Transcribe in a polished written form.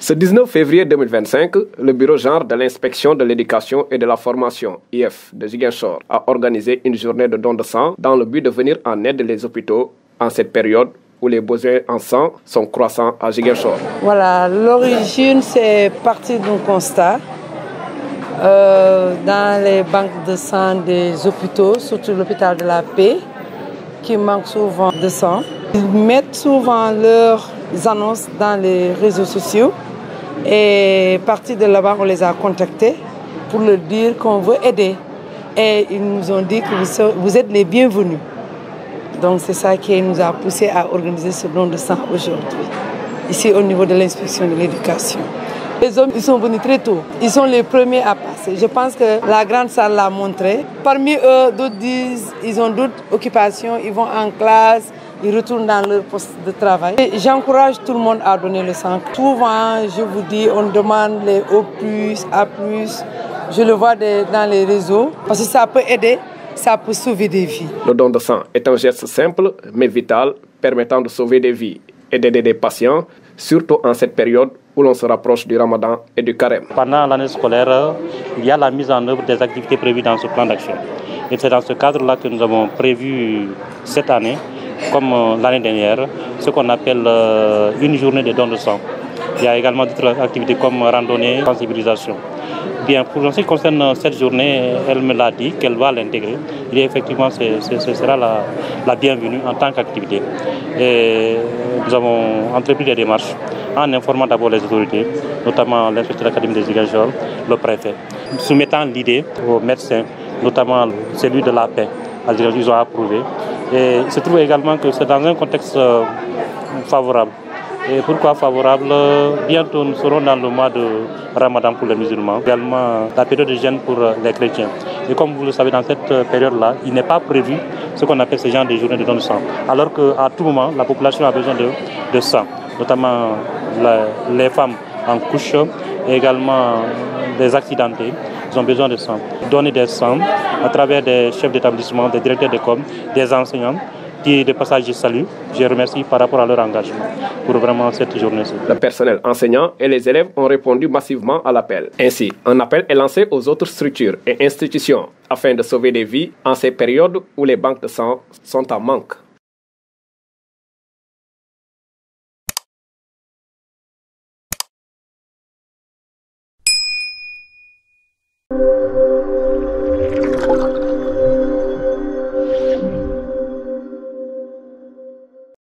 Ce 19 février 2025, le bureau genre de l'inspection de l'éducation et de la formation, IF, de Ziguinchor, a organisé une journée de don de sang dans le but de venir en aide les hôpitaux en cette période où les besoins en sang sont croissants à Ziguinchor. Voilà, l'origine, c'est parti d'un constat. Dans les banques de sang des hôpitaux, surtout l'hôpital de la Paix, qui manque souvent de sang. Ils mettent souvent leurs annonces dans les réseaux sociaux et partir de là-bas, on les a contactés pour leur dire qu'on veut aider. Et ils nous ont dit que vous êtes les bienvenus. Donc c'est ça qui nous a poussé à organiser ce don de sang aujourd'hui, ici au niveau de l'inspection de l'éducation. Les hommes, ils sont venus très tôt. Ils sont les premiers à passer. Je pense que la grande salle l'a montré. Parmi eux, d'autres disent qu'ils ont d'autres occupations. Ils vont en classe, ils retournent dans leur poste de travail. J'encourage tout le monde à donner le sang. Souvent, je vous dis, on demande les O+, A+. Je le vois dans les réseaux parce que ça peut aider, ça peut sauver des vies. Le don de sang est un geste simple mais vital permettant de sauver des vies et d'aider des patients, surtout en cette période où l'on se rapproche du Ramadan et du Carême. Pendant l'année scolaire, il y a la mise en œuvre des activités prévues dans ce plan d'action. Et c'est dans ce cadre-là que nous avons prévu cette année, comme l'année dernière, ce qu'on appelle une journée de don de sang. Il y a également d'autres activités comme randonnée, sensibilisation. Bien, pour ce qui concerne cette journée, elle me l'a dit qu'elle va l'intégrer. Et effectivement, ce sera la bienvenue en tant qu'activité. Et nous avons entrepris des démarches en informant d'abord les autorités, notamment l'inspecteur d'académie de Ziguinchor, le préfet, soumettant l'idée aux médecins, notamment celui de la paix. Ils ont approuvé. Et il se trouve également que c'est dans un contexte favorable. Et pourquoi favorable? Bientôt nous serons dans le mois de Ramadan pour les musulmans, également la période de jeûne pour les chrétiens. Et comme vous le savez, dans cette période-là, il n'est pas prévu ce qu'on appelle ce genre de journées de don de sang. Alors qu'à tout moment, la population a besoin de sang, notamment les femmes en couche et également les accidentés. Ils ont besoin de sang. Donner des sangs à travers des chefs d'établissement, des directeurs d'école, des enseignants, qui de passage je salue, je remercie par rapport à leur engagement pour vraiment cette journée-ci. Le personnel enseignant et les élèves ont répondu massivement à l'appel. Ainsi, un appel est lancé aux autres structures et institutions afin de sauver des vies en ces périodes où les banques de sang sont en manque.